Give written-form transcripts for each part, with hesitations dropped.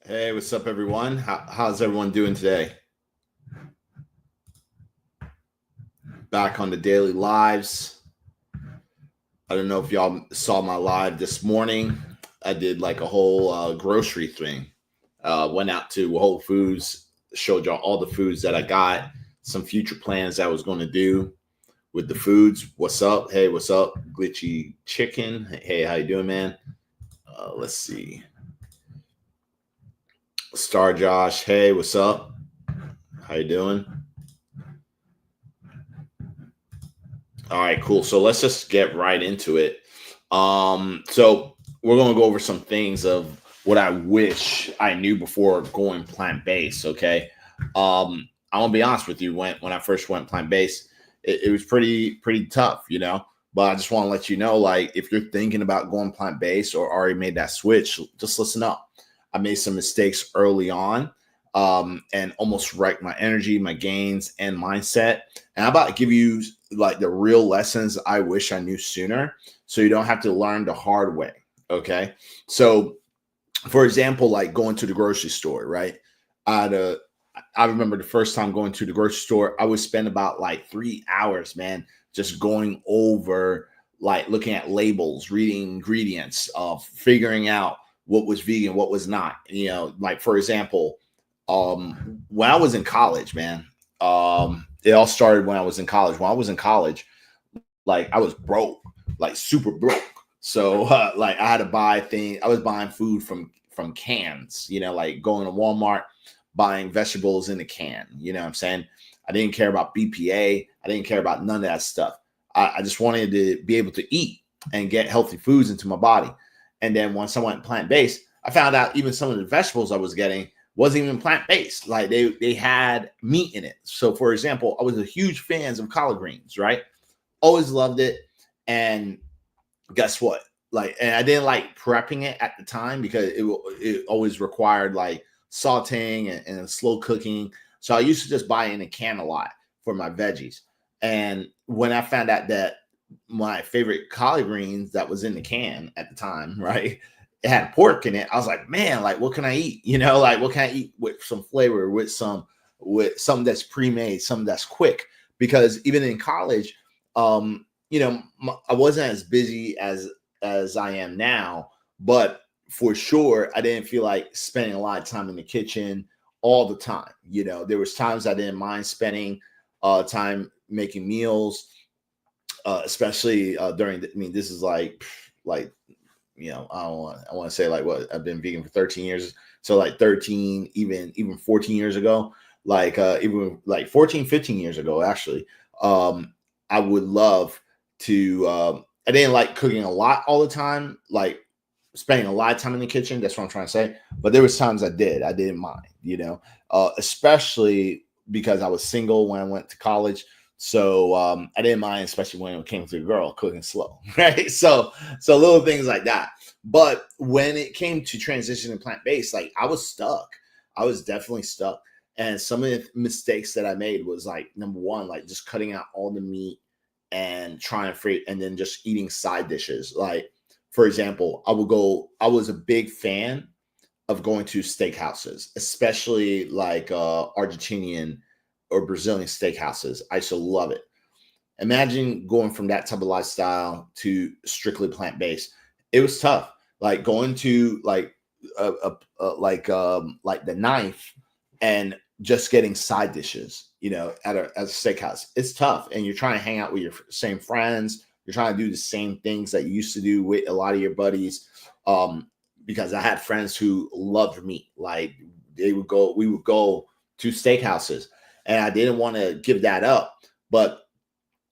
Hey, what's up, everyone? How's everyone doing today? Back on the daily lives. I don't know if y'all saw my live this morning. I did like a whole grocery thing. Went out to Whole Foods, showed y'all all the foods that I got, some future plans I was going to do with the foods. What's up? Hey, what's up? Glitchy Chicken. Hey, how you doing, man? Let's see. Star Josh. Hey, what's up? How you doing? All right, cool. So let's just get right into it. So we're gonna go over some things of what I wish I knew before going plant based. Okay. I'm gonna be honest with you. When I first went plant based, it was pretty tough, you know. But I just want to let you know, like, if you're thinking about going plant based or already made that switch, just listen up. I made some mistakes early on, and almost wrecked my energy, my gains, and mindset. And I'm about to give you like the real lessons I wish I knew sooner, so you don't have to learn the hard way. Okay. So, for example, like going to the grocery store, right? I had a, I remember the first time going to the grocery store, I would spend about like 3 hours, man, just going over, like looking at labels, reading ingredients, figuring out what was vegan, what was not. You know, like for example, when I was in college, man, it all started when I was in college. When I was in college, like I was broke, like super broke. So like I had to buy things. I was buying food from cans, you know, like going to Walmart, buying vegetables in a can. You know what I'm saying? I didn't care about BPA. I didn't care about none of that stuff. I just wanted to be able to eat and get healthy foods into my body. And then once I went plant based, I found out even some of the vegetables I was getting wasn't even plant based. Like they had meat in it. So for example, I was a huge fans of collard greens, right? Always loved it. And guess what? Like, and I didn't like prepping it at the time because it always required like sauteing and slow cooking. So I used to just buy in a can a lot for my veggies. And when I found out that my favorite collard greens that was in the can at the time, right, it had pork in it, I was like, man, like what can I eat? You know, like what can I eat with some flavor, with something that's pre-made, something that's quick. Because even in college, you know, I wasn't as busy as I am now, but for sure, I didn't feel like spending a lot of time in the kitchen all the time. You know, there was times I didn't mind spending time making meals, especially during. I mean, this is like you know, I want to say like what I've been vegan for 13 years, so like 13, even 14 years ago, like even like 14, 15 years ago, actually. I would love to. I didn't like cooking a lot all the time, like spending a lot of time in the kitchen. That's what I'm trying to say. But there was times I did. I didn't mind, you know, especially because I was single when I went to college. So I didn't mind, especially when it came to a girl cooking slow, right? So little things like that. But when it came to transitioning plant based, like I was stuck. I was definitely stuck. And some of the mistakes that I made was like number one, like just cutting out all the meat and trying to free, and then just eating side dishes. Like, for example, I was a big fan of going to steakhouses, especially like Argentinian or Brazilian steakhouses. I used to love it. Imagine going from that type of lifestyle to strictly plant based. It was tough. Like going to like the knife and just getting side dishes, you know, at a steakhouse. It's tough, and you're trying to hang out with your same friends. You're trying to do the same things that you used to do with a lot of your buddies. Um, because I had friends who loved meat. Like we would go to steakhouses, and I didn't want to give that up, but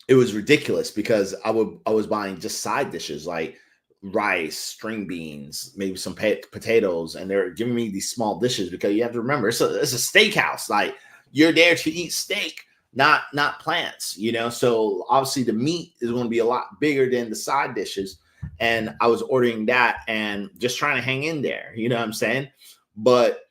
it was ridiculous because I was buying just side dishes like rice, string beans, maybe some potatoes, and they're giving me these small dishes because you have to remember it's a steakhouse. Like you're there to eat steak, not plants, you know. So obviously the meat is going to be a lot bigger than the side dishes, and I was ordering that and just trying to hang in there. You know what I'm saying? But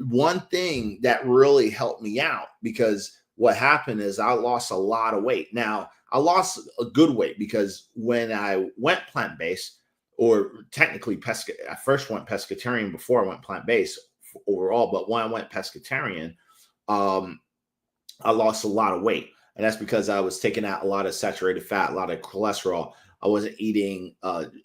one thing that really helped me out because what happened is I lost a lot of weight. Now, I lost a good weight because when I went plant based, or technically I first went pescatarian before I went plant based overall. But when I went pescatarian, um, I lost a lot of weight. And that's because I was taking out a lot of saturated fat, a lot of cholesterol. I wasn't eating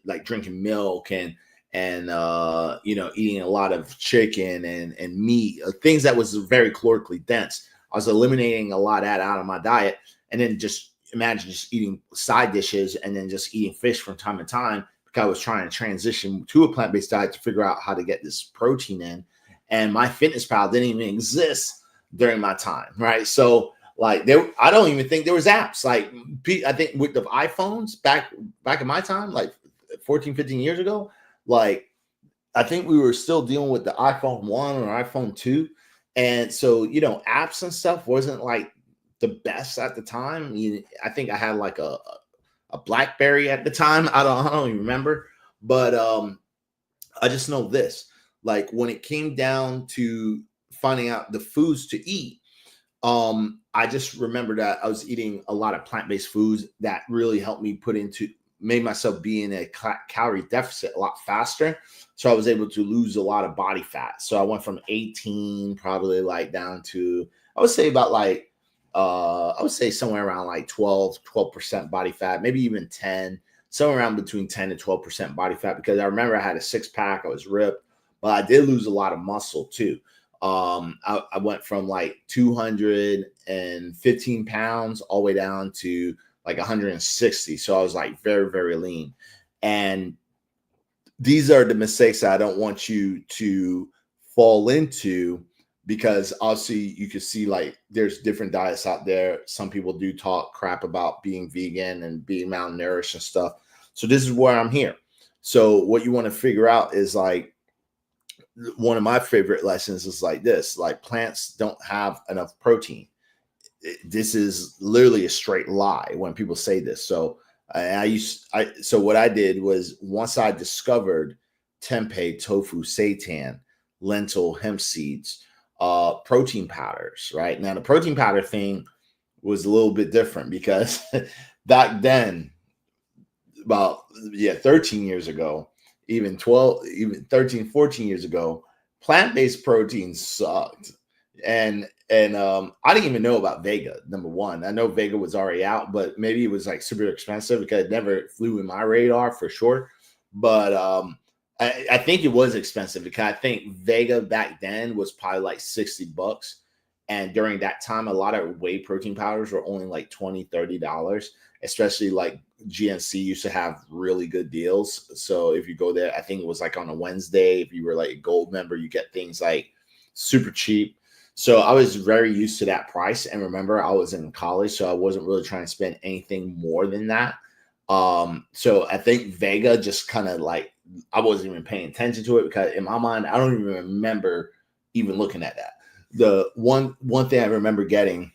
like drinking milk and eating a lot of chicken and meat, things that was very calorically dense. I was eliminating a lot of that out of my diet, and then just imagine just eating side dishes and then just eating fish from time to time, because I was trying to transition to a plant-based diet to figure out how to get this protein in. And my fitness pal didn't even exist during my time, right? So like I don't even think there was apps. Like I think with the iPhones back in my time, like 14, 15 years ago, like I think we were still dealing with the iPhone 1 or iPhone 2. And so, apps and stuff wasn't like the best at the time. I think I had like a BlackBerry at the time. I don't even remember. But I just know this. Like when it came down to finding out the foods to eat, I just remember that I was eating a lot of plant-based foods that really helped me made myself be in a calorie deficit a lot faster. So I was able to lose a lot of body fat. So I went from 18 probably like down to, I would say about like, I would say somewhere around like 12% body fat, maybe even 10, somewhere around between 10 and 12% body fat. Because I remember I had a 6-pack, I was ripped, but I did lose a lot of muscle too. I went from like 215 pounds all the way down to like 160. So I was like very, very lean. And these are the mistakes that I don't want you to fall into, because obviously you can see like there's different diets out there. Some people do talk crap about being vegan and being malnourished and stuff. So this is where I'm here. So what you want to figure out is like, one of my favorite lessons is like this: like plants don't have enough protein. This is literally a straight lie when people say this. So so what I did was, once I discovered tempeh, tofu, seitan, lentil, hemp seeds, protein powders, right? Now the protein powder thing was a little bit different, because back then, about 13 years ago, even 12, even 13, 14 years ago, plant-based protein sucked. And I didn't even know about Vega. Number one, I know Vega was already out, but maybe it was like super expensive, because it never flew in my radar for sure. But I think it was expensive, because I think Vega back then was probably like $60. And during that time, a lot of whey protein powders were only like $20, $30, especially like GNC used to have really good deals. So if you go there, I think it was like on a Wednesday, if you were like a gold member, you get things like super cheap. So I was very used to that price. And remember, I was in college, so I wasn't really trying to spend anything more than that. So I think Vega just kind of like, I wasn't even paying attention to it, because in my mind, I don't even remember even looking at that. The one thing I remember getting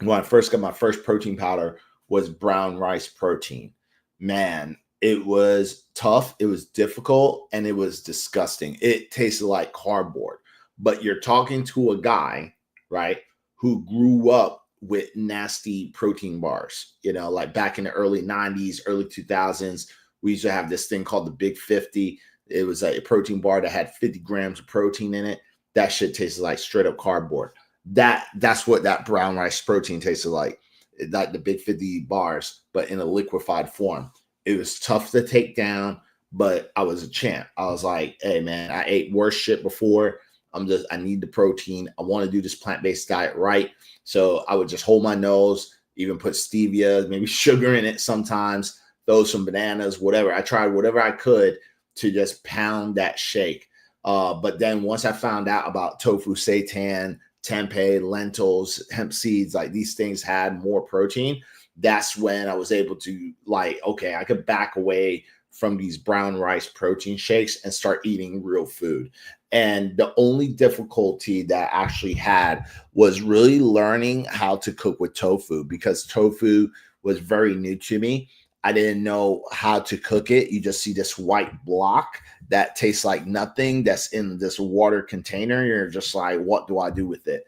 when I first got my first protein powder was brown rice protein. Man, it was tough, it was difficult, and it was disgusting. It tasted like cardboard. But you're talking to a guy, right, who grew up with nasty protein bars, like back in the early 90s, early 2000s. We used to have this thing called the Big 50. It was a protein bar that had 50 grams of protein in it. That shit tasted like straight up cardboard. That's what that brown rice protein tasted like the Big 50 bars, but in a liquefied form. It was tough to take down, but I was a champ. I was like, hey man, I ate worse shit before. I need the protein. I want to do this plant-based diet right. So I would just hold my nose, even put stevia, maybe sugar in it sometimes, throw some bananas, whatever. I tried whatever I could to just pound that shake. But then once I found out about tofu, seitan, tempeh, lentils, hemp seeds, like these things had more protein, that's when I was able to like, okay, I could back away from these brown rice protein shakes and start eating real food. And the only difficulty that I actually had was really learning how to cook with tofu, because tofu was very new to me. I didn't know how to cook it. You just see this white block that tastes like nothing that's in this water container. You're just like, what do I do with it?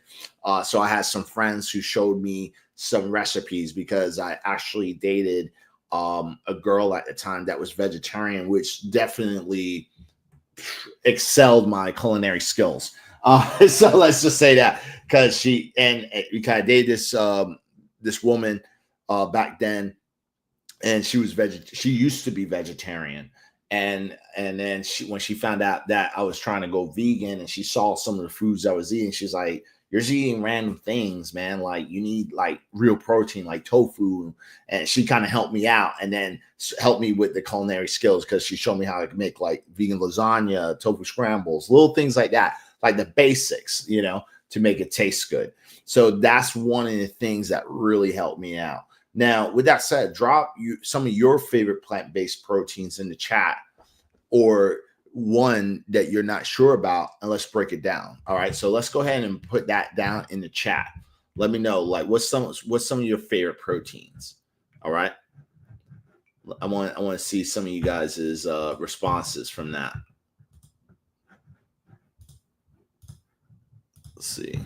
So I had some friends who showed me some recipes, because I actually dated a girl at the time that was vegetarian, which definitely excelled my culinary skills. So let's just say that because we kind of dated this woman back then, and she used to be vegetarian, and then when she found out that I was trying to go vegan, and she saw some of the foods I was eating, she's like, "You're just eating random things, man. Like you need like real protein, like tofu." And she kind of helped me out, and then helped me with the culinary skills because she showed me how to make like vegan lasagna, tofu scrambles, little things like that, like the basics, to make it taste good. So that's one of the things that really helped me out. Now, with that said, drop some of your favorite plant-based proteins in the chat, or one that you're not sure about, and let's break it down. All right, so let's go ahead and put that down in the chat. Let me know, like, what's some of your favorite proteins. All right, I want to see some of you guys' responses from that. Let's see.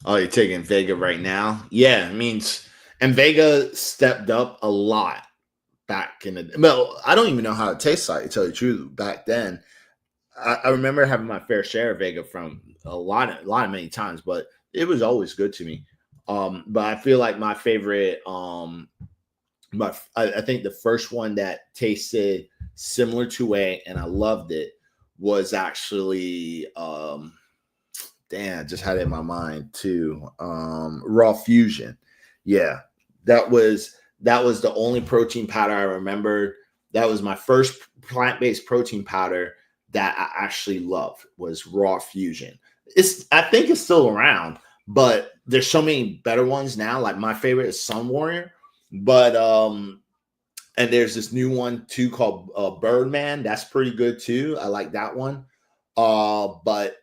Oh, you're taking Vega right now? Yeah, it means, and Vega stepped up a lot back in the. Well, I don't even know how it tastes like, to tell you the truth. Back then, I remember having my fair share of Vega from a lot of many times, but it was always good to me. But I feel like my favorite, I think the first one that tasted similar to Whey and I loved it was actually damn, I just had it in my mind too. Raw Fusion. Yeah. That was the only protein powder I remembered. That was my first plant-based protein powder that I actually loved, was Raw Fusion. I think it's still around, but there's so many better ones now. Like my favorite is Sun Warrior, but and there's this new one too called Birdman. That's pretty good too. I like that one. But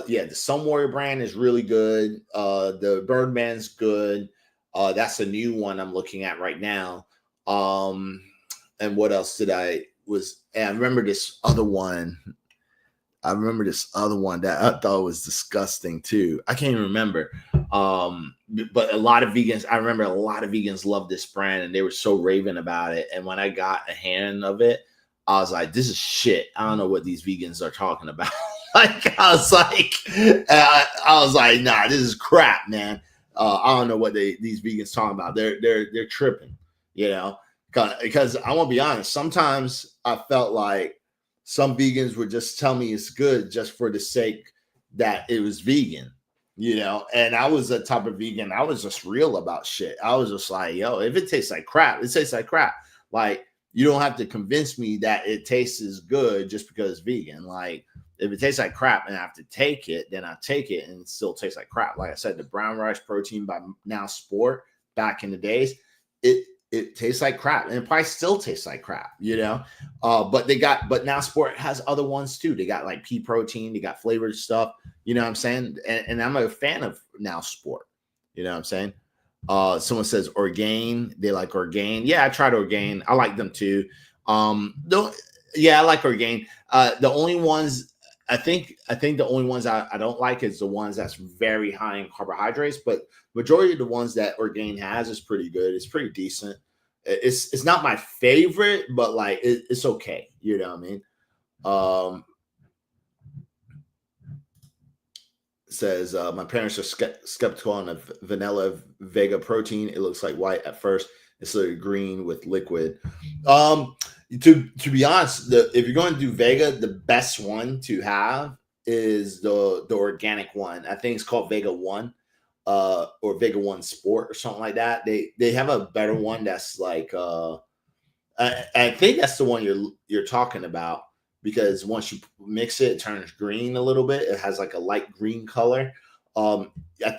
yeah, the Sun Warrior brand is really good. The Birdman's good. That's a new one I'm looking at right now. And what else and I remember this other one. That I thought was disgusting too. I can't even remember. But a lot of vegans, I remember a lot of vegans loved this brand and they were so raving about it. And when I got a hand of it, I was like, this is shit. I don't know what these vegans are talking about. I was like, nah, this is crap, man. I don't know what these vegans talking about. They're tripping, because I won't be honest. Sometimes I felt like some vegans would just tell me it's good just for the sake that it was vegan, and I was the type of vegan. I was just real about shit. I was just like, yo, if it tastes like crap, it tastes like crap. Like, you don't have to convince me that it tastes good just because it's vegan. Like, if it tastes like crap and I have to take it, then I take it and it still tastes like crap. Like I said, the brown rice protein by Now Sport back in the days, it tastes like crap, and it probably still tastes like crap, but Now Sport has other ones too. They got like pea protein, they got flavored stuff, you know what I'm saying? And I'm a fan of Now Sport, you know what I'm saying? Someone says Orgain, they like Orgain. Yeah, I tried Orgain. I like them too. Yeah, I like Orgain. The only ones I think the only ones I don't like is the ones that's very high in carbohydrates, but majority of the ones that Orgain has is pretty good. It's pretty decent. It's not my favorite, but like it's okay. You know what I mean? Says my parents are skeptical on a vanilla Vega protein. It looks like white at first. It's literally green with liquid. To be honest, if you're going to do Vega, the best one to have is the organic one. I think it's called Vega One, or Vega One Sport or something like that. They have a better one that's like I think that's the one you're talking about, because once you mix it, it turns green a little bit. It has like a light green color. I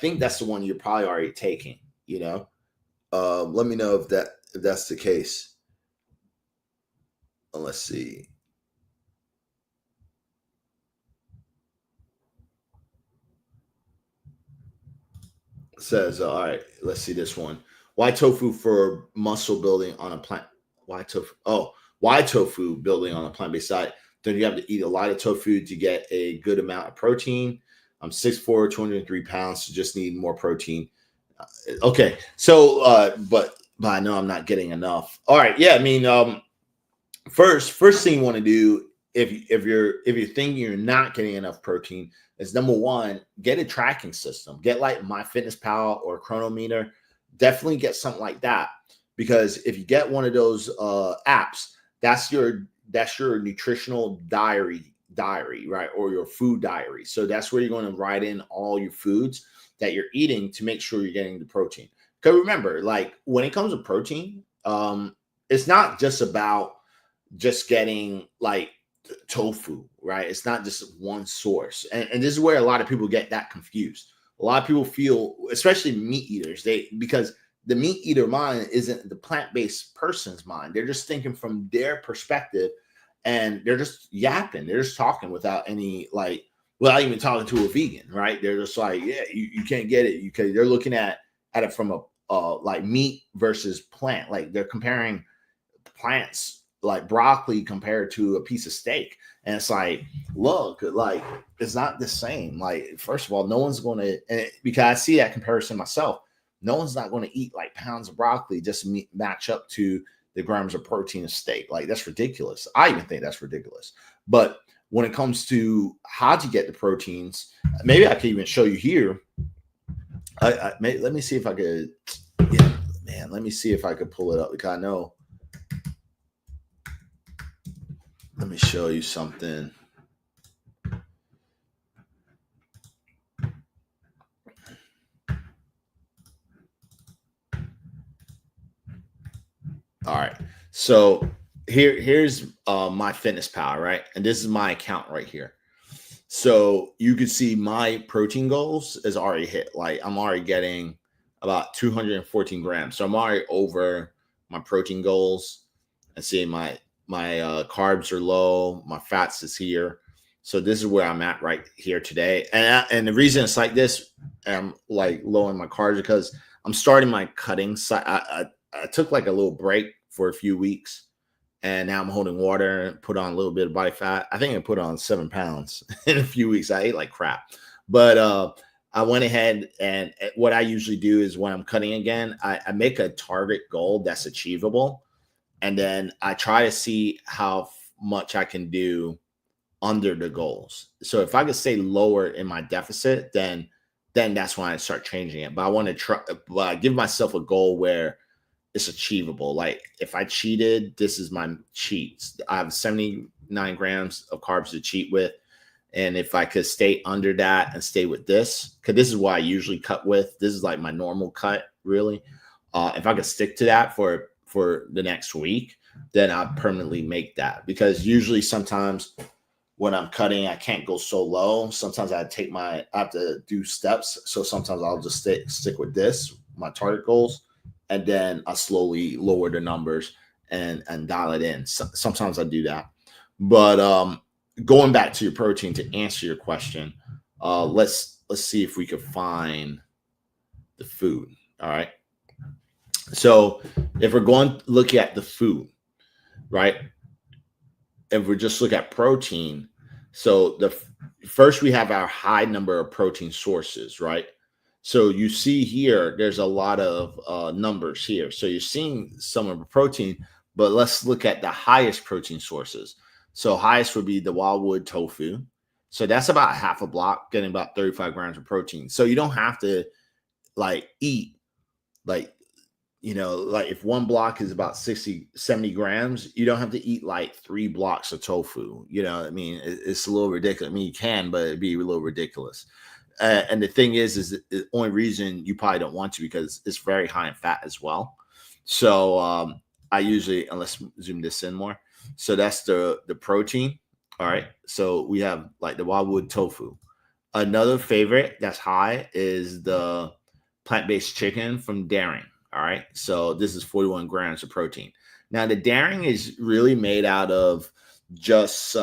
think that's the one you're probably already taking. Let me know if that's the case. Let's see. It says, all right, let's see this one. Why tofu for muscle building on a plant? Why tofu? Oh, why tofu building on a plant-based diet? then you have to eat a lot of tofu to get a good amount of protein. I'm 6'4", 203 pounds, so just need more protein. Okay, so but I know I'm not getting enough. All right, yeah, I mean, first thing you want to do if you're thinking you're not getting enough protein is, number one, get a tracking system. Get like MyFitnessPal or Chronometer. Definitely get something like that, because if you get one of those apps, that's your nutritional diary, right, or your food diary. So that's where you're going to write in all your foods that you're eating to make sure you're getting the protein. Because remember, like when it comes to protein, it's not just about just getting like tofu, right? It's not just one source. And this is where a lot of people get that confused. A lot of people feel, especially meat eaters, because the meat eater mind isn't the plant-based person's mind. They're just thinking from their perspective, and they're just yapping. They're just talking without any, like, without even talking to a vegan, right? They're just like, yeah, you can't get it. They're looking at it from a like meat versus plant. Like they're comparing plants, like broccoli compared to a piece of steak. And it's like, look, like it's not the same. Like, first of all, no one's going to, because I see that comparison myself, no one's not going to eat like pounds of broccoli just to match up to the grams of protein of steak. Like, that's ridiculous. I even think that's ridiculous. But when it comes to how to get the proteins, maybe I can even show you here. Let me see if I could, yeah, man, let me see if I could pull it up, because I know. Let me show you something. All right. So here's MyFitnessPal, right? And this is my account right here. So you can see my protein goals is already hit. Like I'm already getting about 214 grams. So I'm already over my protein goals. And see my carbs are low. My fats is here. So this is where I'm at right here today. And the reason it's like this, I'm like low in my carbs, because I'm starting my cutting side. I took like a little break for a few weeks, and now I'm holding water and put on a little bit of body fat. I think I put on 7 pounds in a few weeks. I ate like crap, but I went ahead, and what I usually do is when I'm cutting again, I make a target goal that's achievable, and then I try to see how much I can do under the goals. So if I could stay lower in my deficit, then that's when I start changing it. But I want to try, give myself a goal where it's achievable. Like if I cheated, this is my cheats. I have 79 grams of carbs to cheat with. And if I could stay under that and stay with this, because this is what I usually cut with. This is like my normal cut, really. If I could stick to that for the next week, then I'd permanently make that. Because usually sometimes when I'm cutting, I can't go so low. Sometimes I have to do steps. So sometimes I'll just stick with this, my target goals, and then I slowly lower the numbers and dial it in. Sometimes I do that. But going back to your protein, to answer your question, let's see if we could find the food. All right. So if we're going to look at the food, right? If we just look at protein, so first we have our high number of protein sources, right? So you see here, there's a lot of numbers here. So you're seeing some of the protein, but let's look at the highest protein sources. So highest would be the Wildwood tofu. So that's about half a block, getting about 35 grams of protein. So you don't have to like eat like, like if one block is about 60, 70 grams, you don't have to eat like 3 blocks of tofu. I mean, it's a little ridiculous. I mean, you can, but it'd be a little ridiculous. And the thing is the only reason you probably don't want to, because it's very high in fat as well. So I usually, let's zoom this in more. So that's the protein. All right. So we have like the Wildwood tofu. Another favorite that's high is the plant-based chicken from Daring. All right. So this is 41 grams of protein. Now the Daring is really made out of just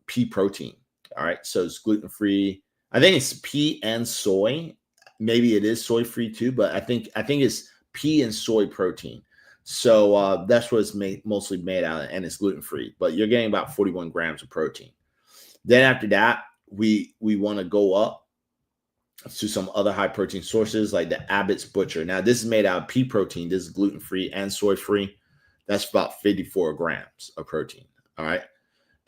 pea protein. All right. So it's gluten-free. I think it's pea and soy. Maybe it is soy-free too, but I think it's pea and soy protein. So that's what it's mostly made out of, and it's gluten free. But you're getting about 41 grams of protein. Then after that, we want to go up to some other high protein sources like the Abbott's Butcher. Now this is made out of pea protein. This is gluten free and soy free. That's about 54 grams of protein. All right.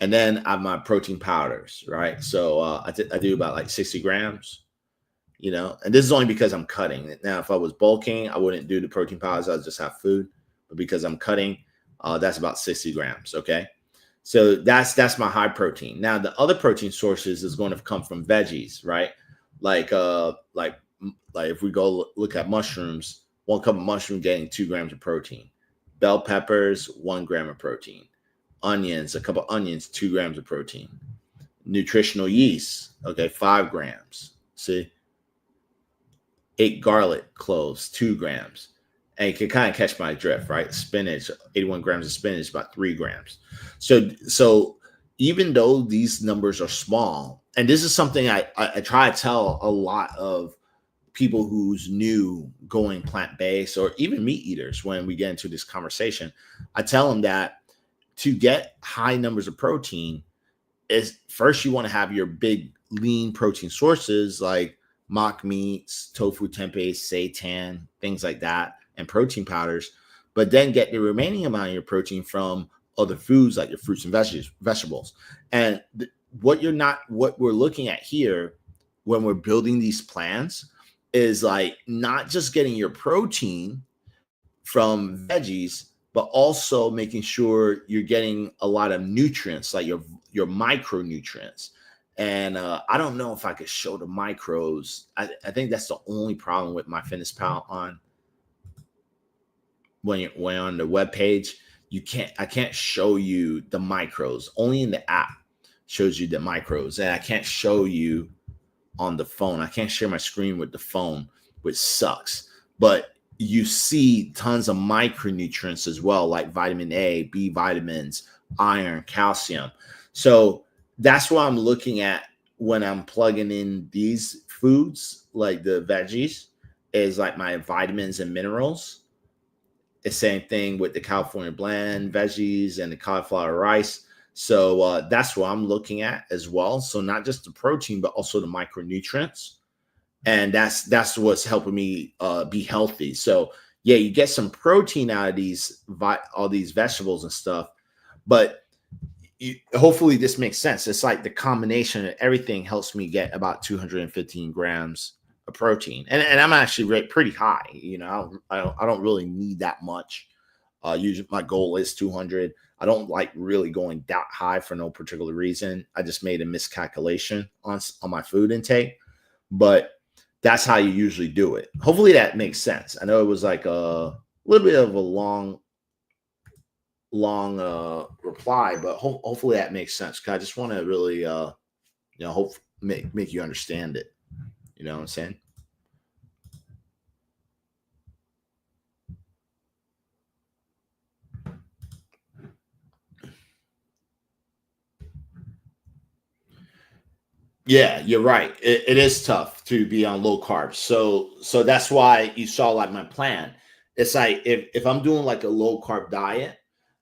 And then I have my protein powders, right? So I do about like 60 grams, and this is only because I'm cutting. Now, if I was bulking, I wouldn't do the protein powders. I'd just have food. But because I'm cutting, that's about 60 grams, okay? So that's my high protein. Now, the other protein sources is going to come from veggies, right? Like if we go look at mushrooms, 1 cup of mushroom getting 2 grams of protein. Bell peppers, 1 gram of protein. Onions, a cup of onions, 2 grams of protein. Nutritional yeast, okay, 5 grams. See? 8 garlic cloves, 2 grams. And you can kind of catch my drift, right? Spinach, 81 grams of spinach, about 3 grams. So even though these numbers are small, and this is something I try to tell a lot of people who's new going plant-based or even meat eaters when we get into this conversation, I tell them that to get high numbers of protein is first you want to have your big lean protein sources like mock meats, tofu tempeh, seitan, things like that, and protein powders, but then get the remaining amount of your protein from other foods like your fruits and vegetables. And what we're looking at here when we're building these plans is like not just getting your protein from veggies, but also making sure you're getting a lot of nutrients, like your micronutrients. And I don't know if I could show the micros. I think that's the only problem with MyFitnessPal on when you're on the web page. I can't show you the micros. Only in the app shows you the micros, and I can't show you on the phone. I can't share my screen with the phone, which sucks. But you see tons of micronutrients as well, like vitamin A, B vitamins, iron, calcium. So that's what I'm looking at when I'm plugging in these foods, like the veggies, is like my vitamins and minerals. The same thing with the California blend veggies and the cauliflower rice. So that's what I'm looking at as well. So not just the protein, but also the micronutrients. And that's what's helping me be healthy. So yeah, you get some protein out of all these vegetables and stuff, but hopefully this makes sense. It's like the combination of everything helps me get about 215 grams of protein, and I'm actually pretty high. I don't really need that much. Usually my goal is 200. I don't like really going that high for no particular reason. I just made a miscalculation on my food intake, but that's how you usually do it. Hopefully that makes sense. I know it was like a little bit of a long reply, but hopefully that makes sense. Cause I just want to really, make you understand it. You know what I'm saying? Yeah, you're right. It is tough to be on low carbs. So that's why you saw like my plan. It's like if I'm doing like a low carb diet,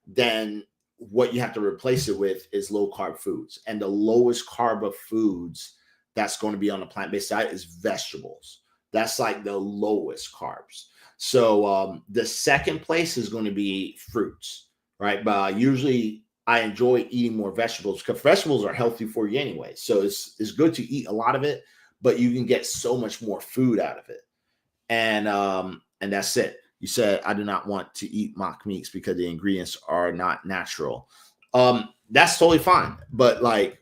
then what you have to replace it with is low carb foods. And the lowest carb of foods that's going to be on a plant-based diet is vegetables. That's like the lowest carbs. So the second place is going to be fruits, right? But usually I enjoy eating more vegetables because vegetables are healthy for you anyway. So it's good to eat a lot of it, but you can get so much more food out of it. And that's it. You said I do not want to eat mock meats because the ingredients are not natural. That's totally fine. But like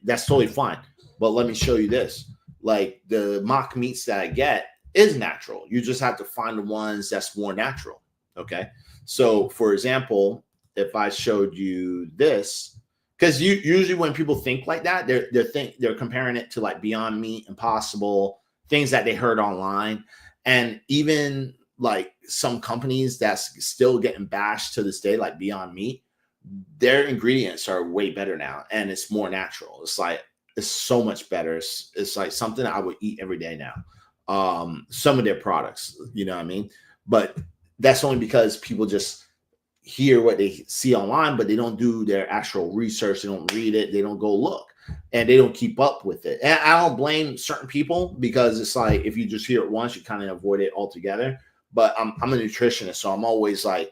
that's totally fine. But let me show you this. Like the mock meats that I get is natural. You just have to find the ones that's more natural. Okay. So for example, if I showed you this, because usually when people think like that, they're comparing it to like Beyond Meat, Impossible, things that they heard online, and even like some companies that's still getting bashed to this day, like Beyond Meat, their ingredients are way better now, and it's more natural. It's so much better. It's like something I would eat every day now. Some of their products, you know what I mean, but that's only because people just hear what they see online, but they don't do their actual research. They don't read it. They don't go look, and they don't keep up with it. And I don't blame certain people, because it's like, if you just hear it once, you kind of avoid it altogether. But I'm a nutritionist, so I'm always like,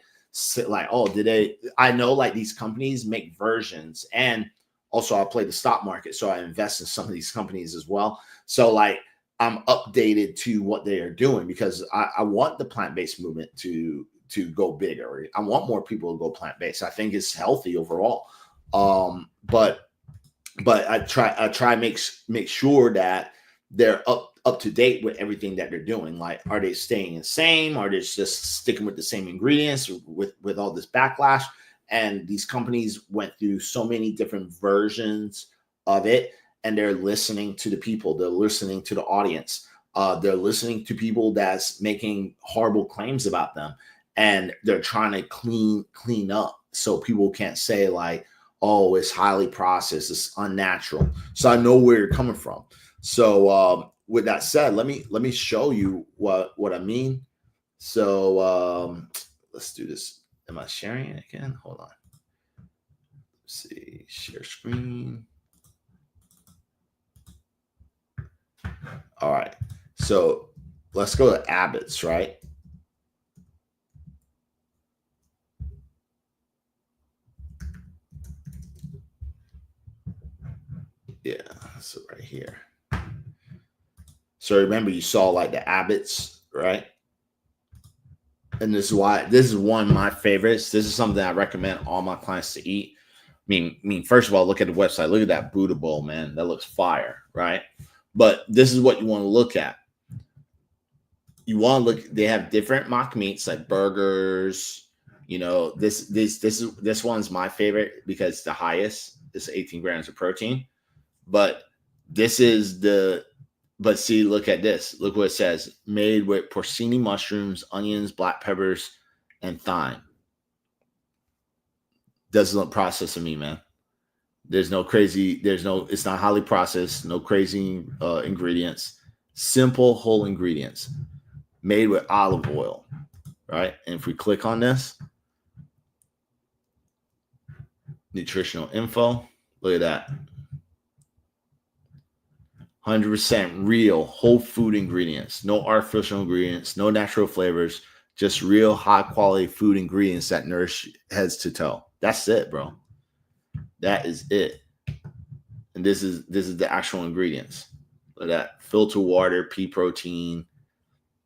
oh, did they? I know, like, these companies make versions, and also I play the stock market, so I invest in some of these companies as well. So, like, I'm updated to what they are doing, because I want the plant-based movement to go bigger. I want more people to go plant-based. I think it's healthy overall. But I try make sure that they're up to date with everything that they're doing. Like, are they staying the same? Are they just sticking with the same ingredients with all this backlash? And these companies went through so many different versions of it, and they're listening to the people. They're listening to the audience. They're listening to people that's making horrible claims about them, and they're trying to clean up, so people can't say, like, oh, it's highly processed, it's unnatural. So I know where you're coming from. So with that said, let me show you what I mean. So let's do this. Am I sharing it again? Hold on. Let's see, share screen. All right. So let's go to Abbott's, right? Yeah, so right here. So remember, you saw like the Abbott's, right? And this is one of my favorites. This is something I recommend all my clients to eat. I mean, first of all, look at the website. Look at that Buddha bowl, man. That looks fire, right? But this is what you want to look at. You want to look. They have different mock meats like burgers. This one's my favorite because it's the highest. It's 18 grams of protein. But this is the. But see, look at this. Look what it says: made with porcini mushrooms, onions, black peppers, and thyme. Doesn't look processed to me, man. There's no crazy. It's not highly processed. No crazy ingredients. Simple whole ingredients made with olive oil, right? And if we click on this, nutritional info, look at that. 100% real whole food ingredients, no artificial ingredients, no natural flavors, just real high quality food ingredients that nourish heads to toe. That's it, bro. That is it. And this is the actual ingredients. Look at that: filter water, pea protein,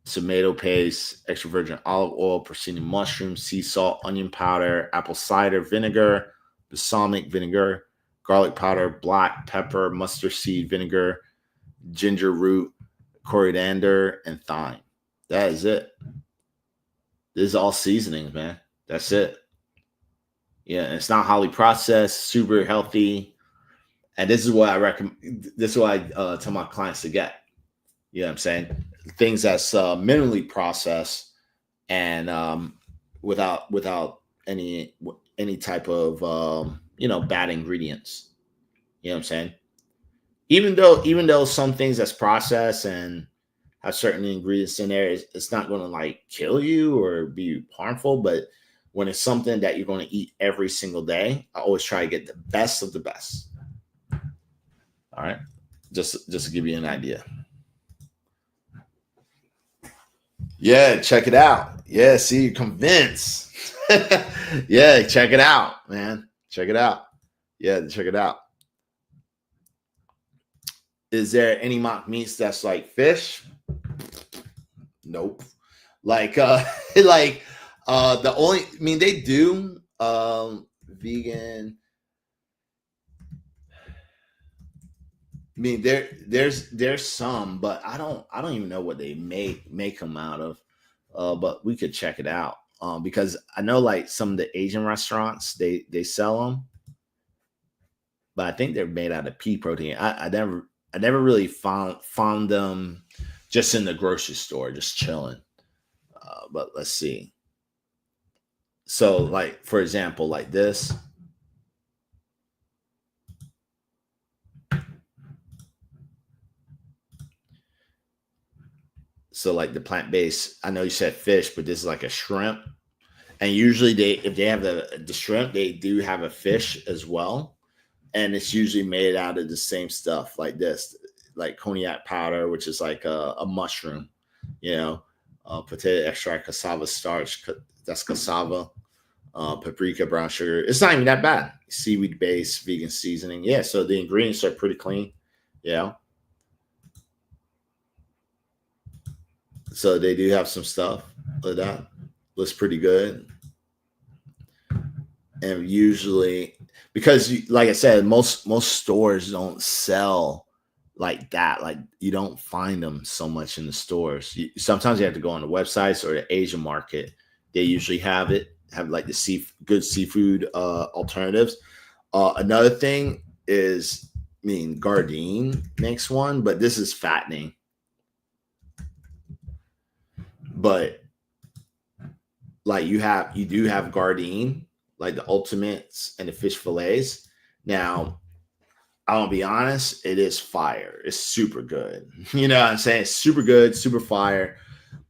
tomato paste, extra virgin olive oil, porcini mushrooms, sea salt, onion powder, apple cider vinegar, balsamic vinegar, garlic powder, black pepper, mustard seed vinegar, ginger root, coriander, and thyme. That is it. This is all seasonings, man. That's it. Yeah, and it's not highly processed, super healthy. And this is what I recommend. This is what I tell my clients to get. You know what I'm saying? Things that's minimally processed and without any type of bad ingredients. You know what I'm saying? Even though some things that's processed and have certain ingredients in there, it's not going to like kill you or be harmful. But when it's something that you're going to eat every single day, I always try to get the best of the best. All right, just to give you an idea. Yeah, check it out. Yeah, see, you're convinced. Yeah, check it out, man. Check it out. Yeah, check it out. Is there any mock meats that's like fish? Nope. Like like the only they do vegan. There's some, but I don't even know what they make them out of. But we could check it out. Because I know like some of the Asian restaurants they sell them, but I think they're made out of pea protein. I never really found them just in the grocery store, just chilling. But let's see. So, like for example, like this. So like the plant-based, I know you said fish, but this is like a shrimp. And usually if they have the shrimp, they do have a fish as well. And it's usually made out of the same stuff like this, like cognac powder, which is like a mushroom, you know, potato extract, cassava starch, that's cassava, paprika, brown sugar. It's not even that bad. Seaweed base, vegan seasoning. Yeah, so the ingredients are pretty clean. Yeah. So they do have some stuff like that. Looks pretty good. And usually, because like I said, most stores don't sell like that. Like you don't find them so much in the stores. Sometimes you have to go on the websites or the Asian market. They usually have like the good seafood alternatives. Another thing is, I mean, Gardein makes one, but this is fattening. But like you do have Gardein, like the ultimates and the fish fillets. Now, I'll be honest, it is fire. It's super good. You know what I'm saying? It's super good, super fire,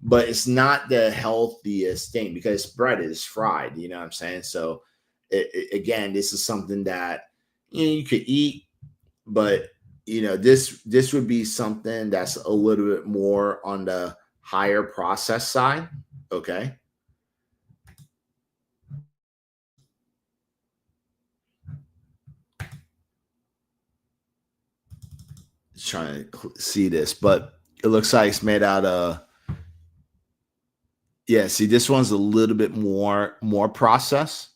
but it's not the healthiest thing because bread is fried. You know what I'm saying? So, again, this is something that you could eat, but this would be something that's a little bit more on the higher process side. Okay. Trying to see this, but it looks like it's made out of, yeah, see, this one's a little bit more processed.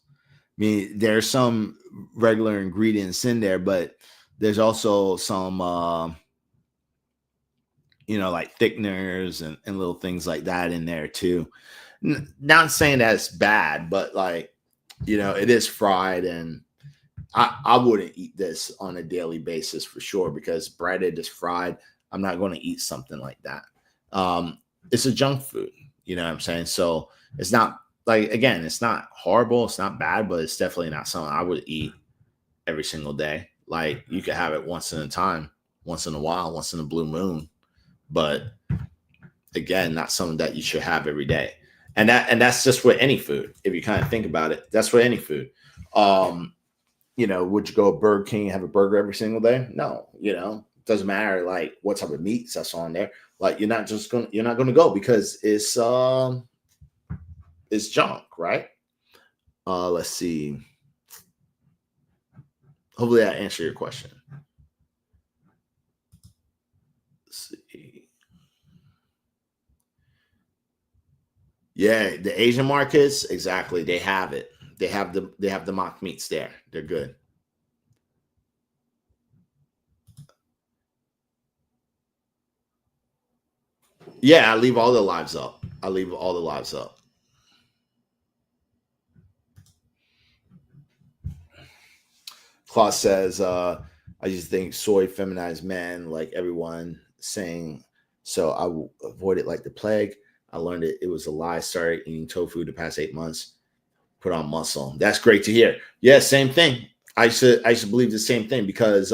I mean, there's some regular ingredients in there, but there's also some like thickeners and little things like that in there too. Not saying that it's bad, but like, it is fried, and I wouldn't eat this on a daily basis for sure, because breaded is fried. I'm not going to eat something like that. It's a junk food, you know what I'm saying? So it's not like, again, it's not horrible. It's not bad, but it's definitely not something I would eat every single day. Like you could have it once in a time, once in a while, once in a blue moon. But again, not something that you should have every day. And that's just with any food. If you kind of think about it, that's with any food. Would you go to Burger King and have a burger every single day? No, it doesn't matter like what type of meats that's on there. Like you're not gonna go because it's junk, right? Let's see. Hopefully that answered your question. Let's see. Yeah, the Asian markets, exactly. They have it. They have the mock meats there. They're good. Yeah, I leave all the lives up. I leave all the lives up. Claus says, I just think soy feminized men, like everyone saying, so I will avoid it like the plague. I learned it was a lie. Started eating tofu the past 8 months. Put on muscle. That's great to hear. Yeah, same thing. I should believe the same thing, because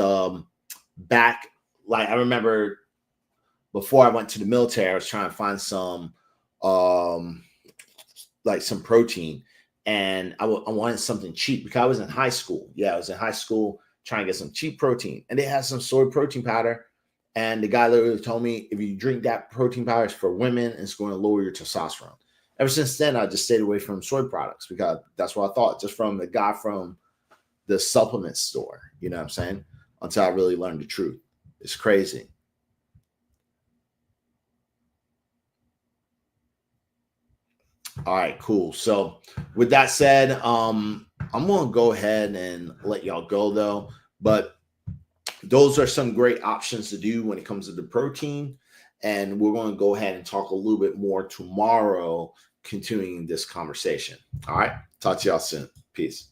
back, like I remember before I went to the military, I was trying to find some like some protein, and I wanted something cheap because I was in high school. Yeah, I was in high school trying to get some cheap protein, and they had some soy protein powder. And the guy literally told me, if you drink that protein powder, it's for women, and it's going to lower your testosterone. Ever since then, I just stayed away from soy products, because that's what I thought, just from the guy from the supplement store. You know what I'm saying? Until I really learned the truth. It's crazy. All right, cool. So with that said, I'm gonna go ahead and let y'all go though. But those are some great options to do when it comes to the protein. And we're going to go ahead and talk a little bit more tomorrow, continuing this conversation. All right. Talk to y'all soon. Peace.